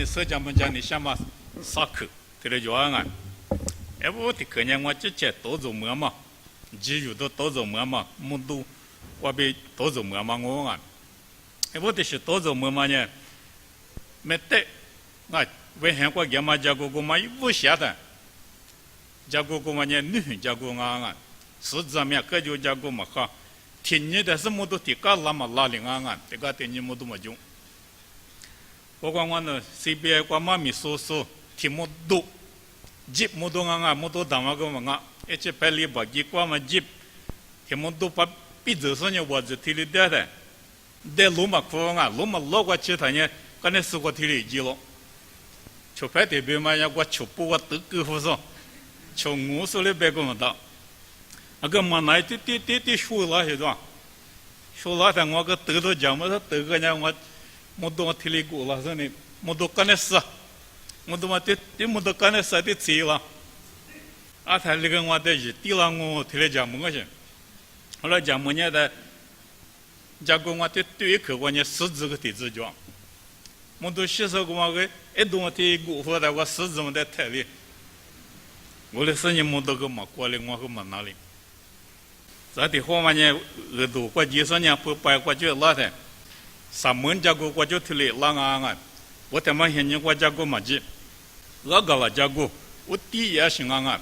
你社交们讲你想嘛啥口，对了就安。哎，我的可能我之前多做么嘛，只有多做么嘛，么多我被多做么嘛我安。哎，我的是多做么嘛呢？没得，啊，为韩国人嘛家国嘛不晓得，家国嘛呢女家国安，是怎么样？各就家国嘛哈，天年的什么都提高了嘛拉领安，这个天年么都没用。我讲我呢 CBI 我妈咪说题目多。jeep modo nga modo dama ko mga eche peli bagi kwa ma jeep ke modo pa pizzo sonya was tili da de luma ko nga luma logo chita nya kane su ko tili jilo chopa de be ma ya kwa chopu wa tu ku ho so chongu so le be ko ma da aga ma nai ti shu la he do shu la ta ngo ko tu do jam ma tu ga nya ngo modo tili ko la so ni modo kane sa modo mate ti modo kane sa ti ci la a ta le gen wa de ji ti la ngo ti le jam ngo je后来jam mo nya da ja go wa ti tu ke wa nya su zi ge ti zi jo modo shi so go ma ge e do ti gu ho da wa su zi mo de ta li我le se ni modo ge ma kwa le ngo ge ma na li za ti ho ma nya ge do kwa ji so nya pu pa kwa ju la de sa mon ja go kwa ju ti le la nga nga我他妈现在我家过嘛子，我搞了家过，我第一是安安，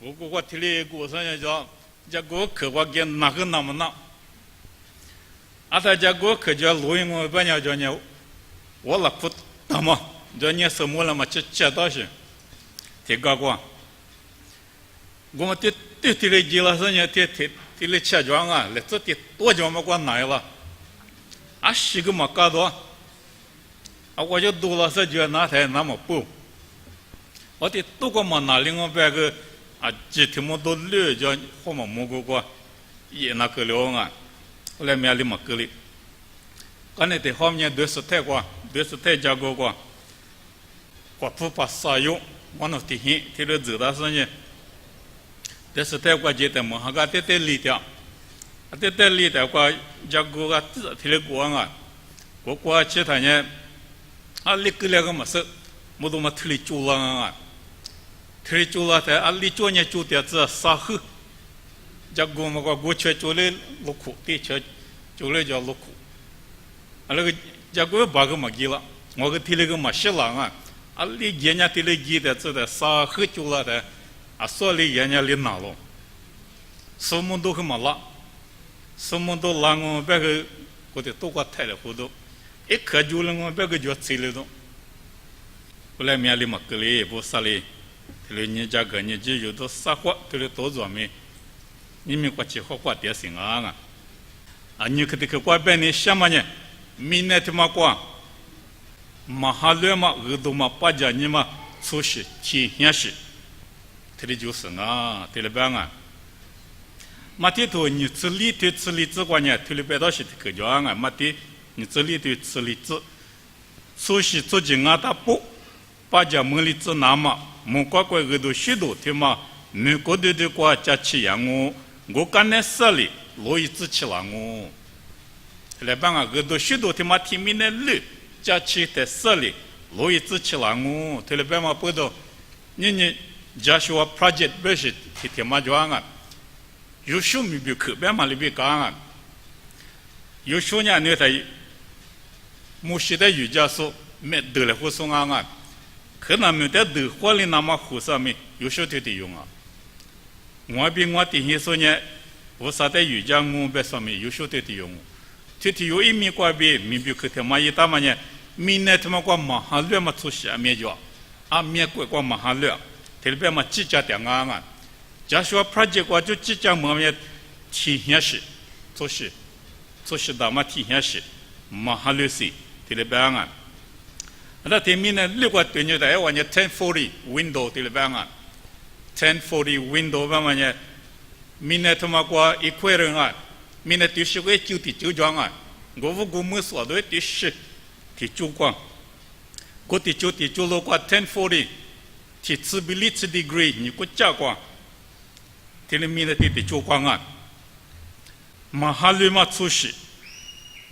我提了过上呀叫家过可我给哪个那么那，啊他家过可叫录音我半夜叫你，我拉不他妈叫你什么了嘛吃到是，提高过，我们提了几了上呀提了吃装啊，来这提多久么过来了，啊是个么搞多。我就读了这句那才那么不，我的读过嘛那另外别个啊，几天么都略叫后么么个也那个了啊，后来面里么个哩，刚才的后面200太过，200太加过，我不把啥用，我那提醒提了走到上去，200太过接的么，还个带里条，带里条过加过个提了过啊，过其他呢。啊，你个那个么事，我都嘛推理做了啊，推理做了的啊，你做呢做点子啥好，这个么个过去做了6苦，地去做了叫6苦，啊那个这个把个么记了，我个推了个么些了啊，啊你人家推了记的子的啥好做了的，啊所以人家里拿了，什么都很么啦，什么都让我别个我得多个太了糊涂。一刻就能我别个就吃了都，后来面里嘛个哩不啥哩，他说你家个你只有都啥货，他说多做没，你们过去花点心啊，啊你可得去过边呢什么呢？明年他妈过，马哈勒嘛耳朵嘛把家你嘛出息体现是，他的就是啊，他的办啊，马天头你吃力之关呢，他的别到是可叫啊，马天。你这里对这里子，所以做进啊大不，把家门里子拿嘛，门乖乖个都许多天嘛，美国的国家吃养我干那事里，罗伊子吃了我，来帮啊个都许多天嘛，天明的路，家吃的事里，罗伊子吃了我，他来帮嘛不到，你Joshua project 不是天嘛就啊，有时候没别去，别嘛里边讲啊，有时候呢你在。木西的瑜伽说没得了护送啊，可能没得得火里那么护上面有时候得用啊。我比我弟兄说呢，我啥的瑜伽我别上面有时候得用，得有一米过边，米比可他妈一大嘛呢，明年他妈过马哈略嘛出下面就，啊面过马哈略，特别嘛几家点啊，假说 project 过就几家么面体现是，做事大嘛体现是马哈略是。提了办案，那前面呢6个对牛的，我呢1040 window 提了办案，1040 window 办嘛呢，明年他妈过一块人啊，明年就是个就装啊，我们说的就是提主光，我提就了过1040，提disability degree 你个加光，提了明年提主光啊，马哈律嘛出事，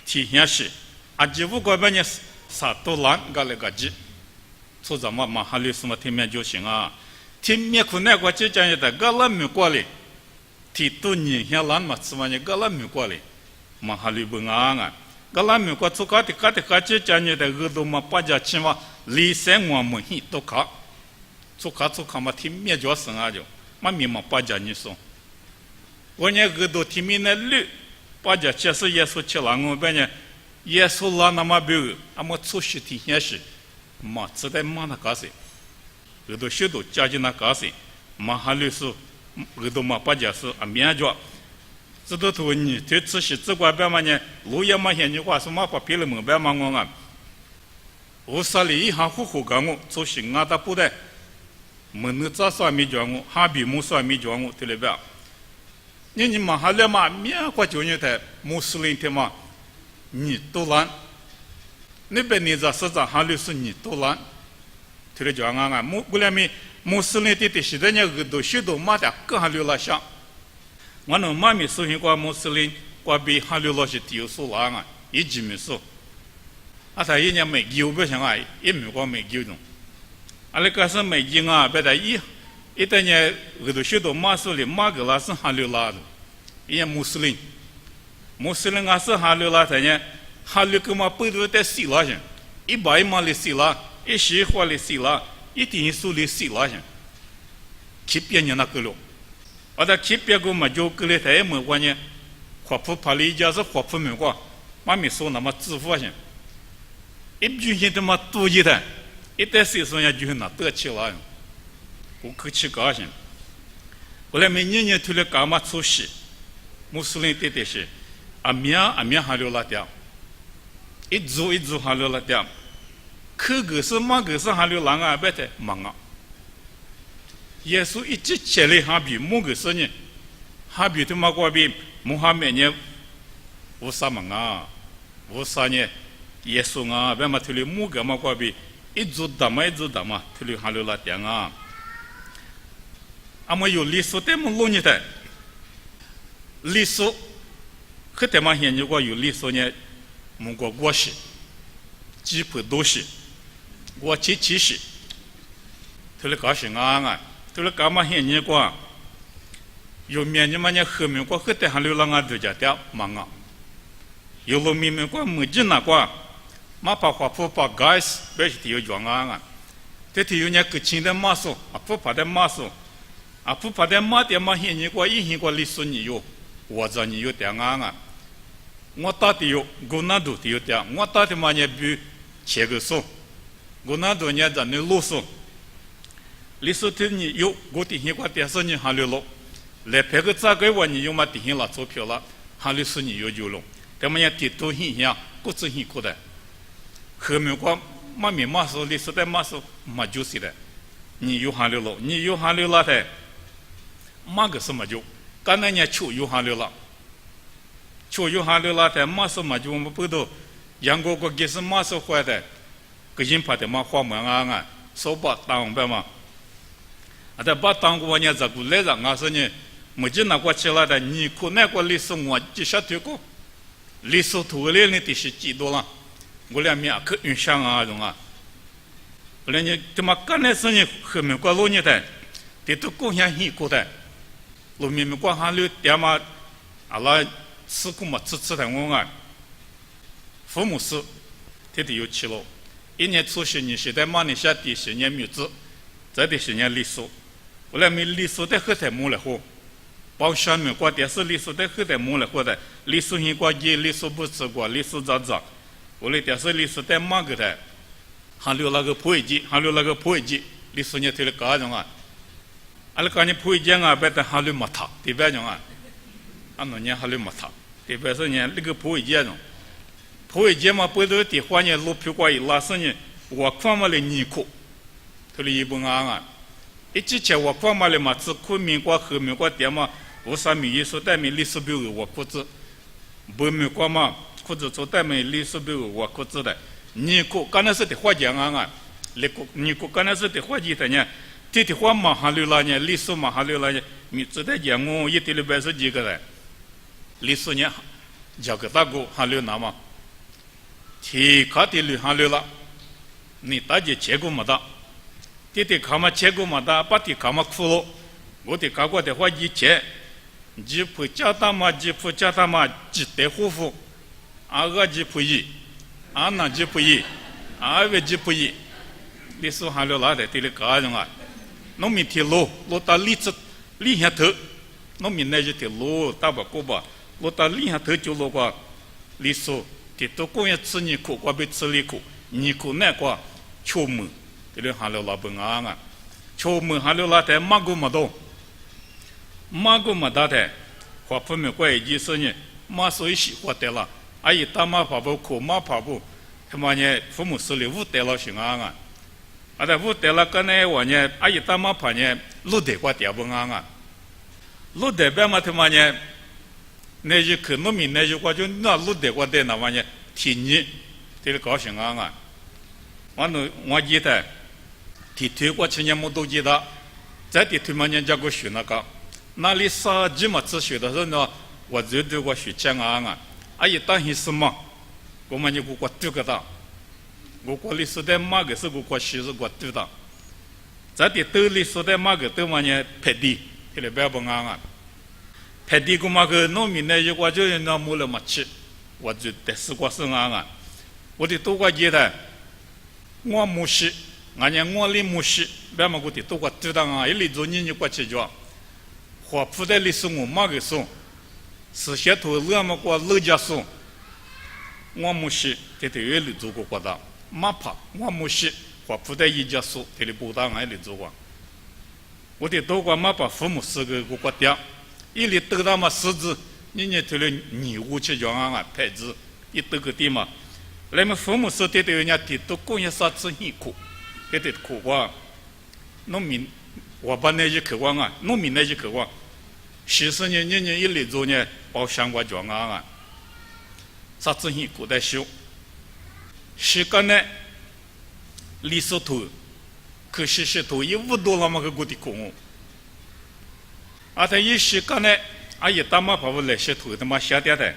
提现是。啊，只不过把你萨多兰噶那个吉，做什么嘛哈律什么天面就行啊，天面可那个就讲的噶拉没过来，提多年像兰嘛什么呢？噶拉没过来，嘛哈律不安啊，噶拉没过做卡就讲的个都嘛把家起码离三万门hin都卡，做卡嘛天面就生啊就，嘛咪嘛把家你说，我呢个都天面那绿。把这确实耶稣吃了，我们呢，耶稣拉那么标，俺们出去体现是，嘛只得嘛那干些，有的许多家境那干些，嘛还律师，有的嘛把这是啊免着，这都头你对此事只管别嘛呢，路也嘛现你话是嘛把别人们别嘛我啊，我啥里一行呼干我，做行啊他不得，门那咋算没叫我，哈比木算没叫我，对了别。你嘛哈了嘛，面过就你的穆斯林的嘛，你都烂，那边你这实在哈律是你都烂，对了就俺穆来咪穆斯林的是的那个都许多嘛的更哈律了想，我那妈咪说起过穆斯林过比哈律了是丢数了啊，一直没说，啊他一年没丢不行啊，也没过没丢中，啊那个是没丢啊，别的一旦呢，我都许多马苏里马格拉是哈流拉的，因为穆斯林啊是哈流拉的呢，哈流个嘛不都在希腊上，一百嘛的希腊，一十话的希腊，一定数的希腊上，去别人那个了，而且去别个嘛就个嘞台没关呢，华普帕里家是华普没关，妈咪说那么支付上，一句现在嘛多一点，一旦谁说呀就那得起了。我客气高兴，后来每年推了干嘛出席，穆斯林的是阿面哈流拉掉，一组哈流拉掉，可个是嘛个是哈流拉啊，别的忙啊。耶稣一直接来哈比某个是呢，哈比他妈过比穆罕默呢，无啥忙啊，无啥呢，耶稣啊，别嘛推了某个嘛过比一组打嘛，推了哈流拉掉啊。阿么有历史的么弄你的，历史，可他妈现如果有历史呢，蒙古国史，基本都是，我其实，他了搞什啊？他了搞嘛现如果，有面你嘛呢后面过可得还流浪啊都叫掉忙啊，有了面过没劲那过，嘛把花铺把 guys 别是有装啊，这体有呢个轻的马术，啊不怕的马术。啊，不怕的马的嘛，现你过一现过历史你有，我这你有点啊，我打的有，我那都有点，我打的嘛也比切个数，我那都呢在那路数，历史的你有，我的现过电视你还留了，来拍个咋个我你有嘛的现了钞票了，还历史你有就了，他们也地图现象，各自现过的，后面过嘛没马数历史的马数嘛就是的，你有还留了，你有还留了的。嘛个什么就，刚才人秋有哈流了，秋有哈流了的嘛什么就我们不都，杨国国给是嘛是坏的，个人怕的嘛花门啊，手把当白嘛，啊在把当过呢这个来人啊说呢，没见那过起来的，你可那个历史我就晓得过，历史图来呢的是几多了，我俩面可影响啊种啊，后来呢他妈刚才说呢后面过路呢的，这都共享很过的。路面面光哈流点嘛，阿拉事故嘛支持的我啊，父母是，他都有去了，一年出席你现在马来西亚的10年没子，这的10年历史，后来没历史的后台没了货，包上面过电视历史的后台没了货的，历史性过节，历史不吃过，历史咋，后来电视历史的马个的，还留那个破译机，历史呢推了高种啊。阿拉讲你不会讲啊，别的哈律马塔，对不对啊？俺那年哈律马塔，对不对？呢，那个不会讲种，不会讲嘛，不都的话呢，路票过一拉是呢，我看嘛来尼库，他的一本啊，一之前我看嘛来嘛，只看民国后面国点嘛，我啥名义说带名历史表我裤子，不民国嘛，裤子做带名历史表我裤子的，尼库刚才是的话讲啊，尼库刚才是的话讲的呢。这的话嘛哈流拉呢，历史嘛哈流拉呢，你只得讲我一点2几个人，历史呢，叫个大哥哈流那嘛，提卡的旅行流了，你大姐结果没得，弟弟卡嘛结果没得，把弟卡嘛哭了，我的卡过的话一切，吉普加大嘛吉普加大嘛吉得护肤，阿个吉普伊，阿那吉普伊，阿位吉普伊，你说行流了的，弟弟卡种啊，农民铁路路到里子里下头，农民那就铁路大把过吧，路到里下头就路过，你说。ที่ตัวกูยังซื้อนี่กูก็ไปซื้อลิกูนี่กูแน่กว่าโชมือที่เรื่องหาเรื่องลาบังอ่ะโชมือหาเรื่องลาแต่มากูมาได้แต่ขวบเพิ่มกว่าอีกสิ่งเนี่ยมาสวยสิว่าแต่ละไอ้ตามาผ่าบุกูมาผ่าบุทำไมเนี่ย父母手里无แต่ละสิ่งอ่ะแต่无แต่ละก็เนี่ยวันเนี่ยไอ้ตามาผ่าเนี่ยรู้เด็กว่าเดี๋ยวบังอ่ะรู้เด็กแบบมาทำไมเนี่ย那就可农民那就话就那路的话在那玩意体你这个高兴啊！我记得提推过去年没都记得，在提推嘛人家给学那个，那里啥几么子学的时候呢？我就对我学讲啊！阿姨当时什么？我们就给我丢个的，我里说的嘛个是给我学是给我丢的，在提兜里说的嘛个都嘛呢拍地，这里别不啊！拍地古嘛个农民呢，我就那没了嘛吃，我就得死过生啊！我的多过记得，我没事，俺家我里没事，别嘛我的多过知道啊，一里做人就过去着，花铺在里送我嘛个送，是些头热嘛过热家送，我没事，这头一里做过的，马怕我没事，花铺在一家送，这里不当俺里做过，我的多过马把父母四个过掉。一里得到嘛狮子，人头了牛武去讲啊，牌子一得个地嘛，那么父母说的人家提都工业啥子辛苦，这得苦哇，农民我把那些渴望啊，农民那些渴望，40年人一里做呢，包厢我讲啊，啥子辛苦在修，时间呢，历史图，可是图一无多了嘛个过的工。啊，他一时间呢，啊，一大嘛把我来些头他妈下掉的，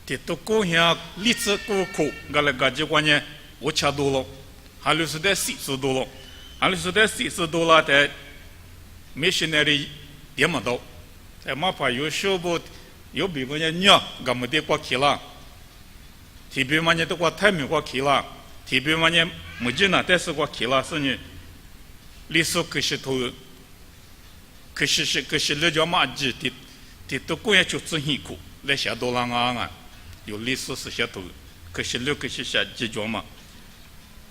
这都过下历史过苦，我来感觉关呢，我吃多了，还有是在40多了，还有是在40多了的，没些那里也没到，在嘛把有小不有比方呢鸟，我们得过去了，提比嘛呢都过太没过去了，提比嘛呢没见呢，但是过去了是呢，历史可是头。可是那叫嘛子的都过也就真辛苦，来下多浪啊！有历史是下头，可是下几脚嘛。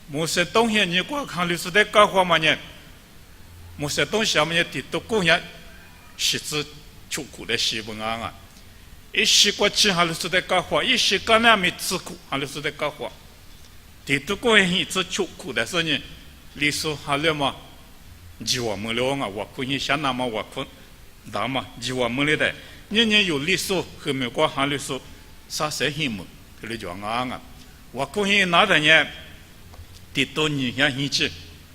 某些东西你光看历史在搞话嘛呢？某些东西嘛呢的都过也是指出苦的西本啊！一时过去还是在搞话，一时干那没吃苦，还是在搞话。的都过也一直出苦的时候呢，历史还了嘛？จีวมือเลี้ยงอ่ะว่าคุณยิ่งชนะมาว่าคุณดามาจีวมือเลยแต่เนี่ยอยู่ลิสุคือมีกว่าหาลิสุซาเสียหิมคือเลยจวงอ่ะว่าคุณยิ่งน่าแต่เนี่ยติดตัวนี่ยังหิชิ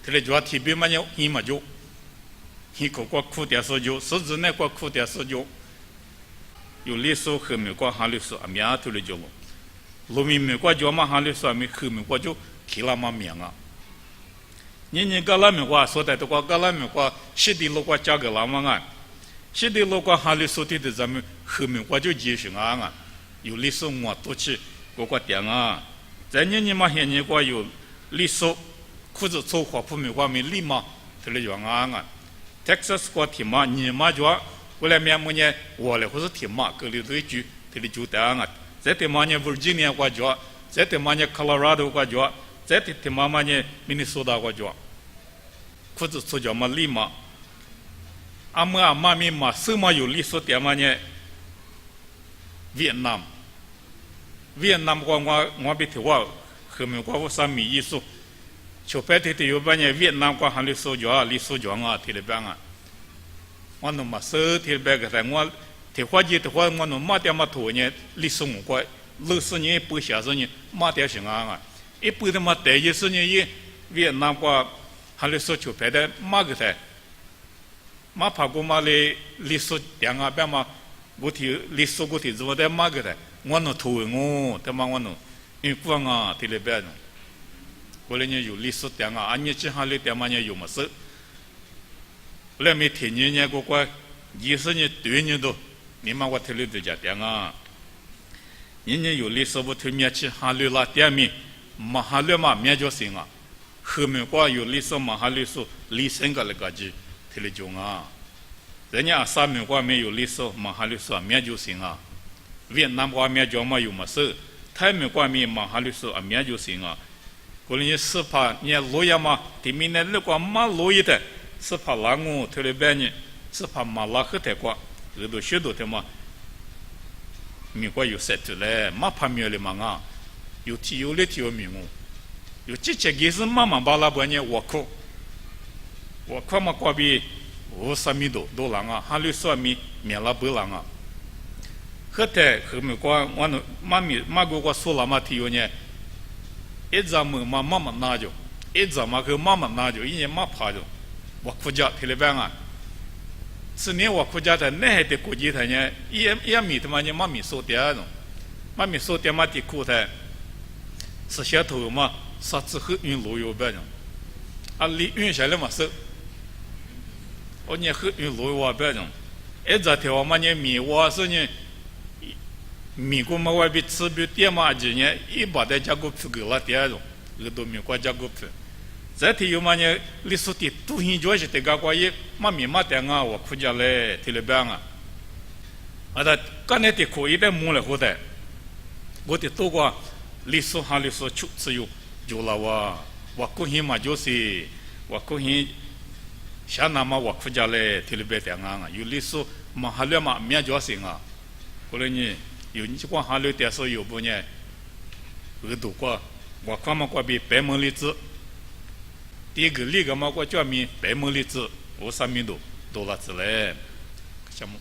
คือเลยจวงที่บีมันยังหิมาอยู่หิก็กว่าคู่เดียวสุดอยู่สุดจะเนี่ยกว่าคู่เดียวสุดอยู่ลิสุคือมีกว่าหาลิสุอ่ะมีอะไรที่เลยจวงลูมีกว่าจวงมาหาลิสุมีคือมีกว่าจู่ขี้ละมาเมียงอ่ะ你个拉米话说的，都个拉米话，西地路个价格那么啊，西地路个哈里说的咱们后面话就继续啊，有历史我多去个点啊，在你嘛现你个有历史，裤子粗话铺面话没立马，这里讲啊，Texas 个提马你嘛就过来面么呢，我来或是提马，个里头一句，这里就的啊，在提马呢 Virginia 个就，在提马呢 Colorado 个就。在提妈妈呢，明尼苏达个叫，裤子出叫嘛立马，阿姆阿妈咪嘛，什么有历史点嘛呢？越南我比提我后面我啥米艺术，就白提有半年越南个还历史叫历史叫啊，提了边啊，我弄嘛手提了边个在我提花节提花我弄马点嘛头呢，历史我个60年不下十年马点行啊。一般的嘛，第一是呢，越南个还是说就拍的马个噻，马爬过马的历史点啊，别嘛，我提历史我提怎么的马个噻，我弄图我，他妈我弄因光啊，提了别种，过来呢有历史点啊，俺你只哈里点嘛呢有么事？来没天年呢个个20年对年都，你嘛我提了就讲点啊，人家有历史不推面去哈里啦点面，嘛哈里嘛面就行啊，后面个有历史嘛哈里说历史个那个字提了种啊，人家上面个没有历史嘛哈里说面就行啊，越南个面就嘛有么事？台面关面嘛，哈律师啊，面就行啊。过来你司法你罗呀嘛，对面那那个嘛罗一的，司法拉我特别别呢，司法嘛拉黑的瓜，有都学到的嘛，美国有设置嘞，嘛怕没有的嘛啊，有提有的提有名哦，有这些也是慢慢把那边呢我看嘛瓜比我啥米都人啊，哈律师米面拉不人啊。可是后面讲，我那妈个我说了嘛，提有呢，一早妈妈拿着，一早嘛个妈妈拿着，一年妈怕着，我国家提了办啊，是年我国家的那还得国际的呢，也米他妈呢妈咪说点种，妈咪说点嘛的苦的，是小头嘛，啥子后运路有办种，啊离运下来嘛是，我呢后运路有办种，一早条嘛呢米我是呢。美国嘛外边吃不点嘛几年，一把在家国去给了点种，那都美国家国去。再提有嘛呢，历史的都很重要的个关于嘛米嘛点啊，我国家嘞提了办啊。啊，他刚才的可以的摸了后头，我的多个历史哈历史出只有就了哇，我国人嘛就是我国人，像那么我国家嘞提了办点啊，有历史嘛哈了嘛面就行啊，过来呢。有你光哈流点时有不呢？额度过，我看嘛过比白门例子，第一个例个嘛过叫米白门例子，我上面都了之类，项目。